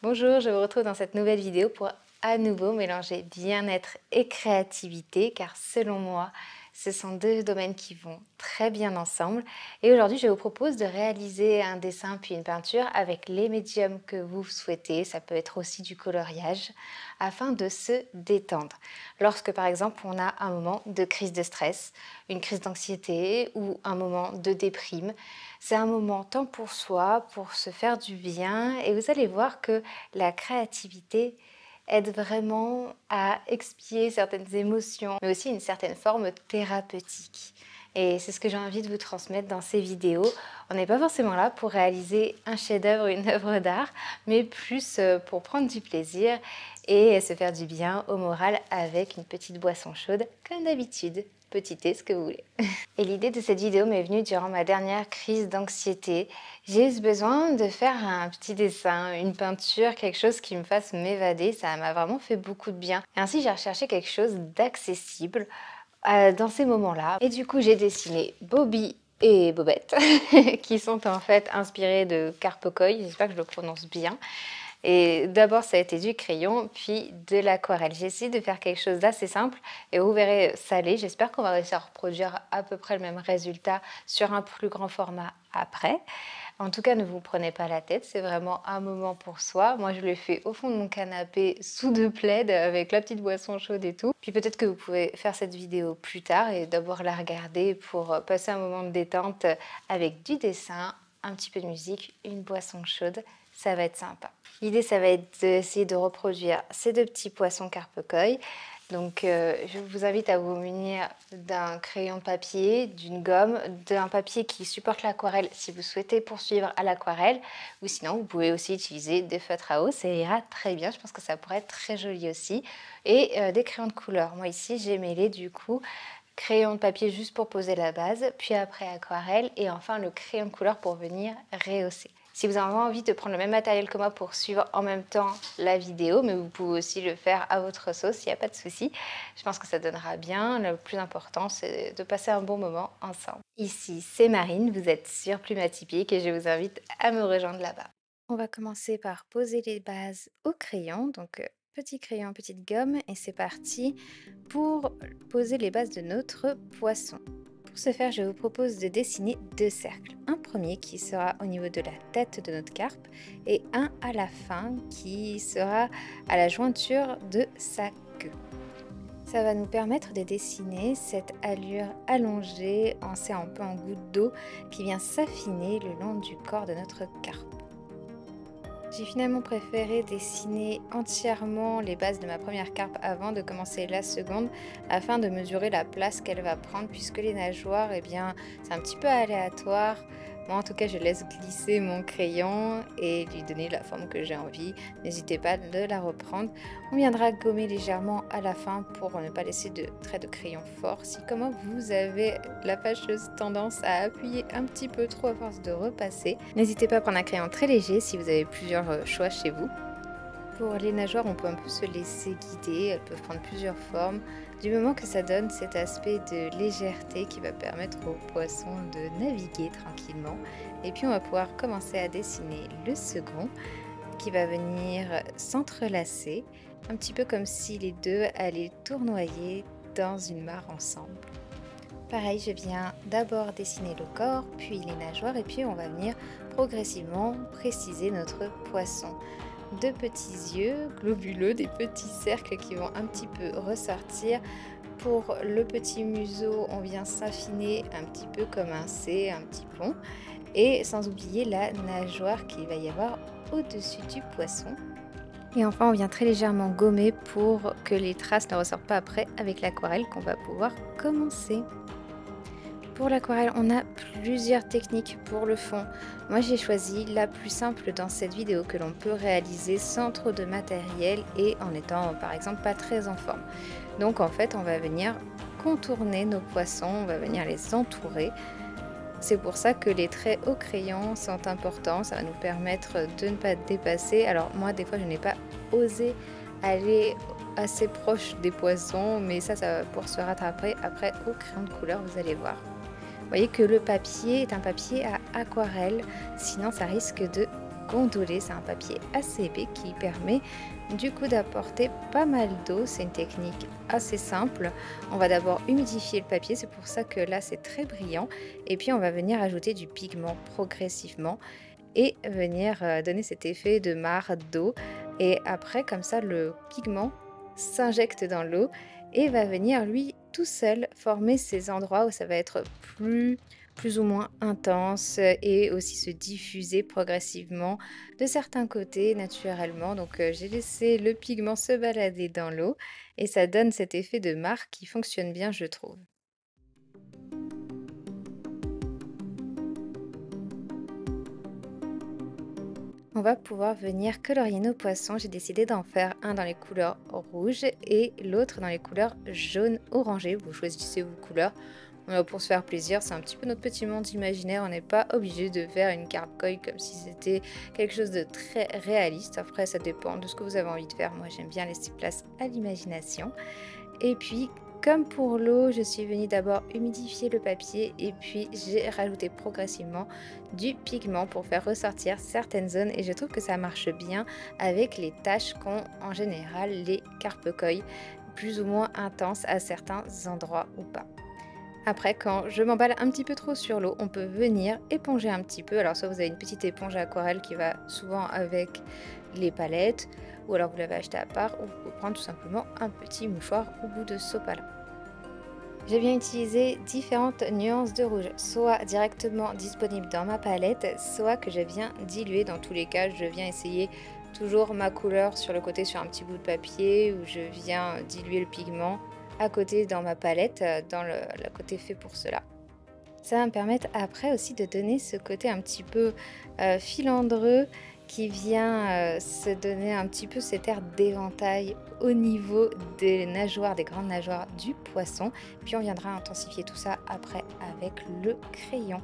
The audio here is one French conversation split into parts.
Bonjour, je vous retrouve dans cette nouvelle vidéo pour à nouveau mélanger bien-être et créativité car selon moi, ce sont deux domaines qui vont très bien ensemble. Et aujourd'hui, je vous propose de réaliser un dessin puis une peinture avec les médiums que vous souhaitez. Ça peut être aussi du coloriage afin de se détendre. Lorsque par exemple, on a un moment de crise de stress, une crise d'anxiété ou un moment de déprime, c'est un moment temps pour soi, pour se faire du bien et vous allez voir que la créativité aide vraiment à expier certaines émotions, mais aussi une certaine forme thérapeutique. Et c'est ce que j'ai envie de vous transmettre dans ces vidéos. On n'est pas forcément là pour réaliser un chef-d'œuvre, une œuvre d'art, mais plus pour prendre du plaisir et se faire du bien au moral avec une petite boisson chaude, comme d'habitude. Petit thé, ce que vous voulez. Et l'idée de cette vidéo m'est venue durant ma dernière crise d'anxiété. J'ai eu besoin de faire un petit dessin, une peinture, quelque chose qui me fasse m'évader. Ça m'a vraiment fait beaucoup de bien. Et ainsi, j'ai recherché quelque chose d'accessible dans ces moments-là. Et du coup, j'ai dessiné Bobby et Bobette, qui sont en fait inspirés de Carpocoy. J'espère que je le prononce bien. Et d'abord, ça a été du crayon, puis de l'aquarelle. J'ai essayé de faire quelque chose d'assez simple et vous verrez salé. J'espère qu'on va réussir à reproduire à peu près le même résultat sur un plus grand format après. En tout cas, ne vous prenez pas la tête, c'est vraiment un moment pour soi. Moi, je l'ai fait au fond de mon canapé sous deux plaids avec la petite boisson chaude et tout. Puis peut-être que vous pouvez faire cette vidéo plus tard et d'abord la regarder pour passer un moment de détente avec du dessin, un petit peu de musique, une boisson chaude. Ça va être sympa. L'idée, ça va être d'essayer de reproduire ces deux petits poissons carpe-koi. Donc, je vous invite à vous munir d'un crayon de papier, d'une gomme, d'un papier qui supporte l'aquarelle si vous souhaitez poursuivre à l'aquarelle. Ou sinon, vous pouvez aussi utiliser des feutres à eau, ça ira très bien. Je pense que ça pourrait être très joli aussi. Et des crayons de couleur. Moi, ici, j'ai mêlé du coup crayon de papier juste pour poser la base, puis après aquarelle et enfin le crayon de couleur pour venir rehausser. Si vous avez envie de prendre le même matériel que moi pour suivre en même temps la vidéo, mais vous pouvez aussi le faire à votre sauce, il n'y a pas de souci. Je pense que ça donnera bien. Le plus important, c'est de passer un bon moment ensemble. Ici, c'est Marine, vous êtes sur Plume Atypique et je vous invite à me rejoindre là-bas. On va commencer par poser les bases au crayon, donc petit crayon, petite gomme, et c'est parti pour poser les bases de notre poisson. Pour ce faire, je vous propose de dessiner deux cercles. Un premier qui sera au niveau de la tête de notre carpe et un à la fin qui sera à la jointure de sa queue. Ça va nous permettre de dessiner cette allure allongée, c'est un peu en goutte d'eau qui vient s'affiner le long du corps de notre carpe. J'ai finalement préféré dessiner entièrement les bases de ma première carpe avant de commencer la seconde afin de mesurer la place qu'elle va prendre puisque les nageoires, eh bien, c'est un petit peu aléatoire. Moi, en tout cas, je laisse glisser mon crayon et lui donner la forme que j'ai envie. N'hésitez pas de la reprendre. On viendra gommer légèrement à la fin pour ne pas laisser de traits de crayon forts. Si comme vous avez la fâcheuse tendance à appuyer un petit peu trop à force de repasser, n'hésitez pas à prendre un crayon très léger si vous avez plusieurs choix chez vous. Pour les nageoires, on peut un peu se laisser guider, elles peuvent prendre plusieurs formes, du moment que ça donne cet aspect de légèreté qui va permettre aux poissons de naviguer tranquillement. Et puis on va pouvoir commencer à dessiner le second qui va venir s'entrelacer, un petit peu comme si les deux allaient tournoyer dans une mare ensemble. Pareil, je viens d'abord dessiner le corps, puis les nageoires, et puis on va venir progressivement préciser notre poisson. Deux petits yeux globuleux, des petits cercles qui vont un petit peu ressortir. Pour le petit museau, on vient s'affiner un petit peu comme un C, un petit pont. Et sans oublier la nageoire qu'il va y avoir au-dessus du poisson. Et enfin, on vient très légèrement gommer pour que les traces ne ressortent pas après avec l'aquarelle qu'on va pouvoir commencer. Pour l'aquarelle, on a plusieurs techniques pour le fond. Moi, j'ai choisi la plus simple dans cette vidéo que l'on peut réaliser sans trop de matériel et en étant, par exemple, pas très en forme. Donc, en fait, on va venir contourner nos poissons, on va venir les entourer. C'est pour ça que les traits au crayon sont importants. Ça va nous permettre de ne pas dépasser. Alors, moi, des fois, je n'ai pas osé aller assez proche des poissons, mais ça va pour se rattraper après au crayon de couleur, vous allez voir. Vous voyez que le papier est un papier à aquarelle, sinon ça risque de gondolé. C'est un papier assez épais qui permet du coup d'apporter pas mal d'eau. C'est une technique assez simple. On va d'abord humidifier le papier, c'est pour ça que là c'est très brillant. Et puis on va venir ajouter du pigment progressivement et venir donner cet effet de mare d'eau. Et après, comme ça, le pigment s'injecte dans l'eau et va venir lui tout seul former ces endroits où ça va être plus ou moins intense et aussi se diffuser progressivement de certains côtés naturellement. Donc j'ai laissé le pigment se balader dans l'eau et ça donne cet effet de mare qui fonctionne bien, je trouve. On va pouvoir venir colorier nos poissons. J'ai décidé d'en faire un dans les couleurs rouges et l'autre dans les couleurs jaune orangé. Vous choisissez vos couleurs. Pour se faire plaisir, c'est un petit peu notre petit monde imaginaire. On n'est pas obligé de faire une gargoyle comme si c'était quelque chose de très réaliste. Après, ça dépend de ce que vous avez envie de faire. Moi, j'aime bien laisser place à l'imagination. Et puis, comme pour l'eau, je suis venue d'abord humidifier le papier et puis j'ai rajouté progressivement du pigment pour faire ressortir certaines zones et je trouve que ça marche bien avec les taches qu'ont en général les carpe-koi, plus ou moins intenses à certains endroits ou pas. Après, quand je m'emballe un petit peu trop sur l'eau, on peut venir éponger un petit peu. Alors, soit vous avez une petite éponge à aquarelle qui va souvent avec les palettes, ou alors vous l'avez acheté à part, ou vous pouvez prendre tout simplement un petit mouchoir au bout de ce sopalin. J'ai bien utilisé différentes nuances de rouge, soit directement disponibles dans ma palette, soit que je viens diluer. Dans tous les cas, je viens essayer toujours ma couleur sur le côté sur un petit bout de papier, où je viens diluer le pigment à côté dans ma palette, dans le côté fait pour cela. Ça va me permettre après aussi de donner ce côté un petit peu filandreux qui vient se donner un petit peu cet air d'éventail au niveau des nageoires, des grandes nageoires du poisson. Puis on viendra intensifier tout ça après avec le crayon.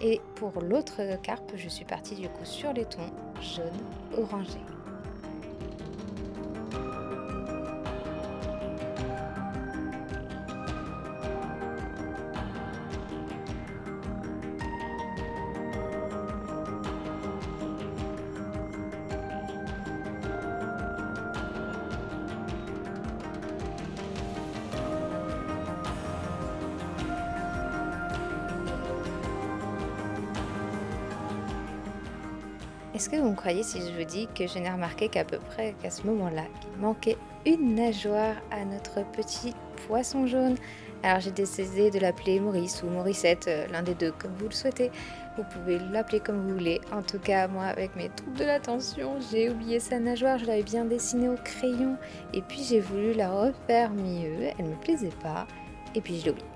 Et pour l'autre carpe, je suis partie du coup sur les tons jaune orangé. Est-ce que vous me croyez si je vous dis que je n'ai remarqué qu'à peu près qu'à ce moment-là, il manquait une nageoire à notre petit poisson jaune. Alors j'ai décidé de l'appeler Maurice ou Morissette, l'un des deux, comme vous le souhaitez. Vous pouvez l'appeler comme vous voulez. En tout cas, moi, avec mes troubles de l'attention, j'ai oublié sa nageoire. Je l'avais bien dessinée au crayon. Et puis j'ai voulu la refaire mieux. Elle ne me plaisait pas. Et puis je l'ai oublié.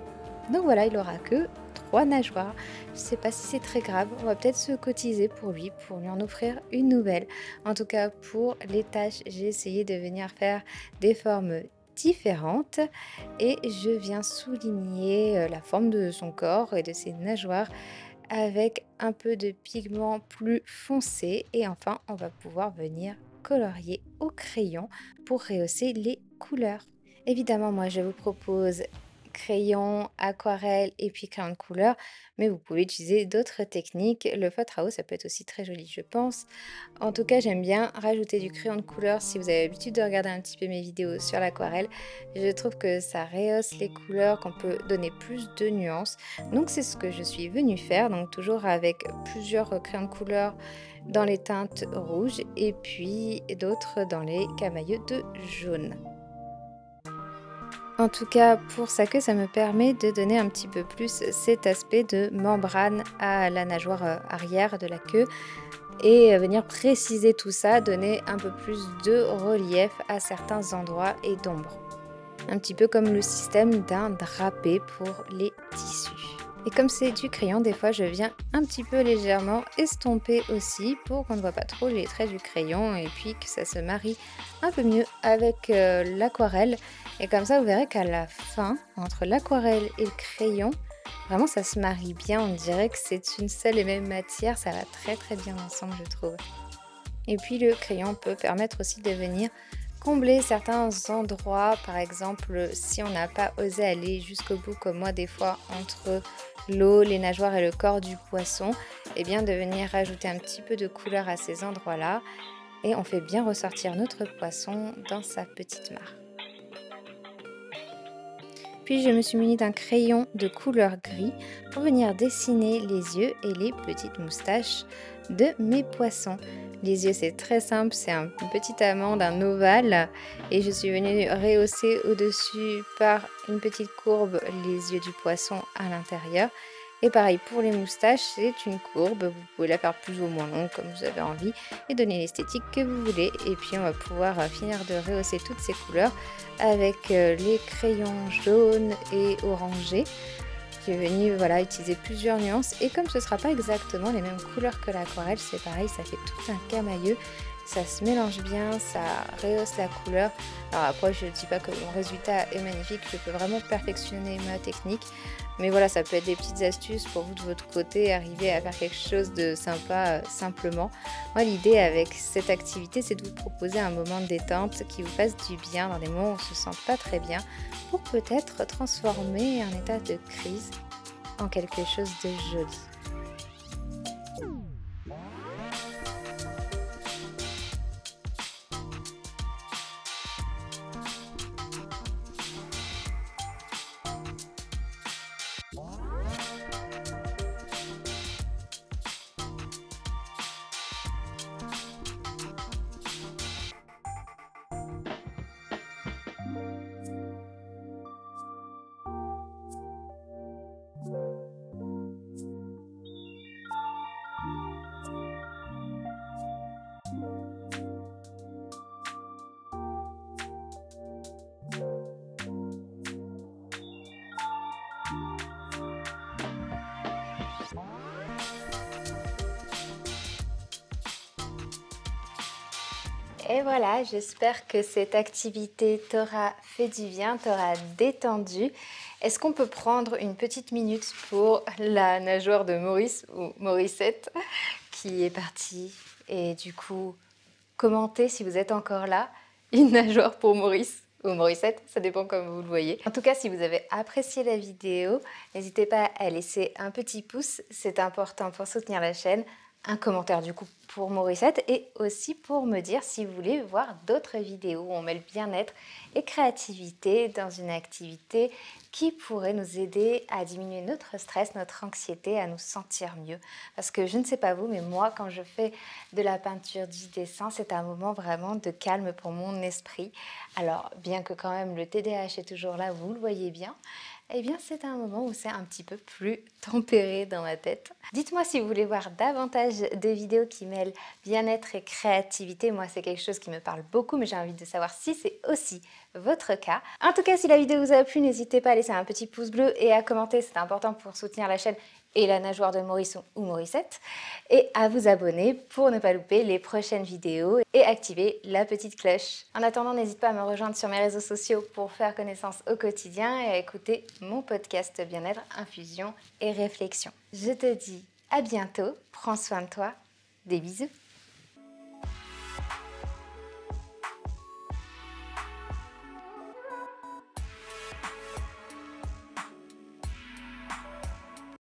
Donc voilà, il aura que 3 nageoires. Je ne sais pas si c'est très grave. On va peut-être se cotiser pour lui en offrir une nouvelle. En tout cas, pour les tâches, j'ai essayé de venir faire des formes différentes et je viens souligner la forme de son corps et de ses nageoires avec un peu de pigment plus foncé et enfin on va pouvoir venir colorier au crayon pour rehausser les couleurs. Évidemment, moi je vous propose crayon, aquarelle et puis crayon de couleur, mais vous pouvez utiliser d'autres techniques. Le feutre à eau, ça peut être aussi très joli, je pense. En tout cas, j'aime bien rajouter du crayon de couleur si vous avez l'habitude de regarder un petit peu mes vidéos sur l'aquarelle. Je trouve que ça rehausse les couleurs, qu'on peut donner plus de nuances. Donc c'est ce que je suis venue faire, donc toujours avec plusieurs crayons de couleur dans les teintes rouges et puis d'autres dans les camaïeux de jaune. En tout cas, pour sa queue, ça me permet de donner un petit peu plus cet aspect de membrane à la nageoire arrière de la queue et venir préciser tout ça, donner un peu plus de relief à certains endroits et d'ombre. Un petit peu comme le système d'un drapé pour les tissus. Et comme c'est du crayon, des fois je viens un petit peu légèrement estomper aussi pour qu'on ne voit pas trop les traits du crayon et puis que ça se marie un peu mieux avec l'aquarelle. Et comme ça vous verrez qu'à la fin, entre l'aquarelle et le crayon, vraiment ça se marie bien, on dirait que c'est une seule et même matière, ça va très très bien ensemble je trouve. Et puis le crayon peut permettre aussi de venir combler certains endroits, par exemple si on n'a pas osé aller jusqu'au bout comme moi des fois entre l'eau, les nageoires et le corps du poisson, et bien de venir rajouter un petit peu de couleur à ces endroits-là. Et on fait bien ressortir notre poisson dans sa petite mare. Puis je me suis munie d'un crayon de couleur gris pour venir dessiner les yeux et les petites moustaches de mes poissons. Les yeux, c'est très simple, c'est une petite amande, un ovale, et je suis venue rehausser au-dessus par une petite courbe les yeux du poisson à l'intérieur. Et pareil pour les moustaches, c'est une courbe, vous pouvez la faire plus ou moins longue comme vous avez envie et donner l'esthétique que vous voulez. Et puis on va pouvoir finir de rehausser toutes ces couleurs avec les crayons jaunes et orangés. J'ai venu utiliser plusieurs nuances, et comme ce ne sera pas exactement les mêmes couleurs que l'aquarelle, c'est pareil, ça fait tout un camailleux, ça se mélange bien, ça rehausse la couleur. Alors après, je ne dis pas que mon résultat est magnifique, je peux vraiment perfectionner ma technique, mais voilà, ça peut être des petites astuces pour vous de votre côté, arriver à faire quelque chose de sympa simplement. Moi, l'idée avec cette activité, c'est de vous proposer un moment de détente qui vous fasse du bien dans des moments où on ne se sent pas très bien, pour peut-être transformer un état de crise en quelque chose de joli. Et voilà, j'espère que cette activité t'aura fait du bien, t'aura détendu. Est-ce qu'on peut prendre une petite minute pour la nageoire de Maurice ou Morissette qui est partie, et du coup, commentez si vous êtes encore là, une nageoire pour Maurice ou Morissette, ça dépend comme vous le voyez. En tout cas, si vous avez apprécié la vidéo, n'hésitez pas à laisser un petit pouce, c'est important pour soutenir la chaîne. Un commentaire du coup pour Morissette, et aussi pour me dire si vous voulez voir d'autres vidéos où on met le bien-être et créativité dans une activité qui pourrait nous aider à diminuer notre stress, notre anxiété, à nous sentir mieux. Parce que je ne sais pas vous, mais moi quand je fais de la peinture, du dessin, c'est un moment vraiment de calme pour mon esprit. Alors bien que quand même le TDAH est toujours là, vous le voyez bien, eh bien c'est un moment où c'est un petit peu plus tempéré dans ma tête. Dites-moi si vous voulez voir davantage de vidéos qui mêlent bien-être et créativité. Moi c'est quelque chose qui me parle beaucoup, mais j'ai envie de savoir si c'est aussi votre cas. En tout cas, si la vidéo vous a plu, n'hésitez pas à laisser un petit pouce bleu et à commenter, c'est important pour soutenir la chaîne et la nageoire de Maurice ou Morissette, et à vous abonner pour ne pas louper les prochaines vidéos et activer la petite cloche. En attendant, n'hésite pas à me rejoindre sur mes réseaux sociaux pour faire connaissance au quotidien et à écouter mon podcast Bien-être, Infusion et Réflexion. Je te dis à bientôt, prends soin de toi, des bisous.